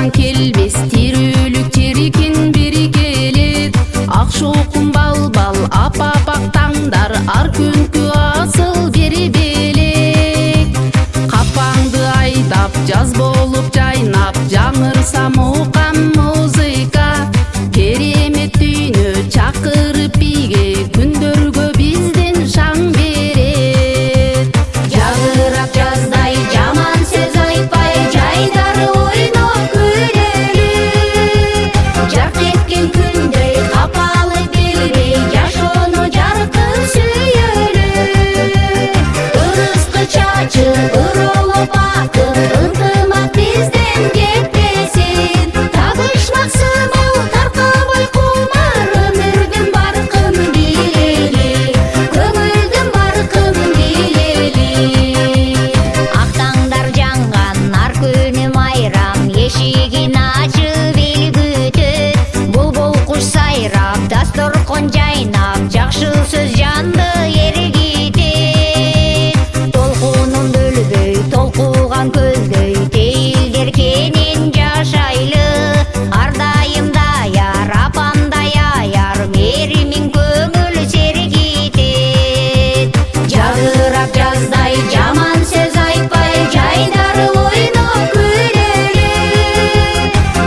Кайдан келбес тирүүлүк чирикин бири келет. Ак шоқым бал-бал ап-апак таңдар ар күнкү асыл бери белек. Капаңды айдап жаз болуп жайнап жаңырсам укам музыка. Керемет дүйнө чакырып биге күндөргө бизден шаң берет. Жагырап жаздай жаман сөз айтпай жайдары ойноп күлөлү. Жарк эткен күндөй капалы билбей жашоону жаркын сүйөлү. Ырыскы чачы ыролуп акып ынтымак бизден кетпесин. Табышмаксы бол таркабай кумар өмүрдүн баркын билели. Көңүлдүн баркын билели. Ак таңдар жаңган ар күнү майрам эшигин ачып эл күтөт. Булбул куш сайрап дасторкон жайнап жакшы сөз жанды эргитет. Толкунун бөлбөй толкуган көздөй тейлдер кенен жашайлы. Ар дайым даяр апамдай аяр меримин көңүл сергитет. Жагырап жаздай жаман сөз айтпай жайдары ойноп күлөлү.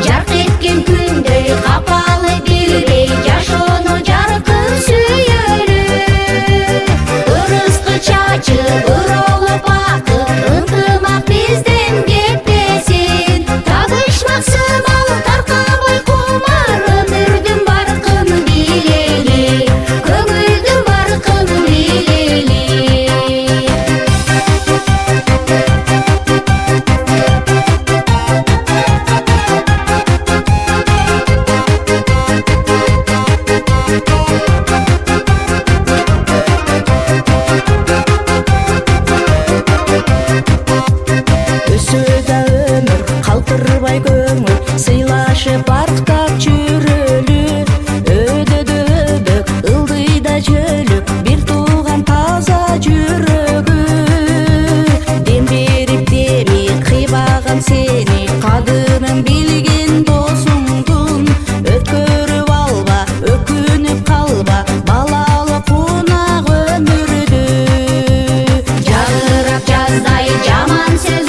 Жарк эткен күндөй капалы билбей жашоону жаркын сүйөлү. Ырыскы чачы ыролуп акып ынтымак бизден кетпесин. Табышмаксы бол таркабай кумар өмүрдүн баркын билели. Көңүлдүн баркын билели. Өсөдө өмүр калтырбай көңүл сыйлашып арктап жүрөлү. Өдөдө өбөк ылдыйда жөлүк бир тууган таза жүрөгү. Дем берип деми кыйбаган сени кадырын билген досуңдун. Өткөрүп алба өкүнүп калба балалык кунак өмүрдү. Жагырап жаздай жаман сөз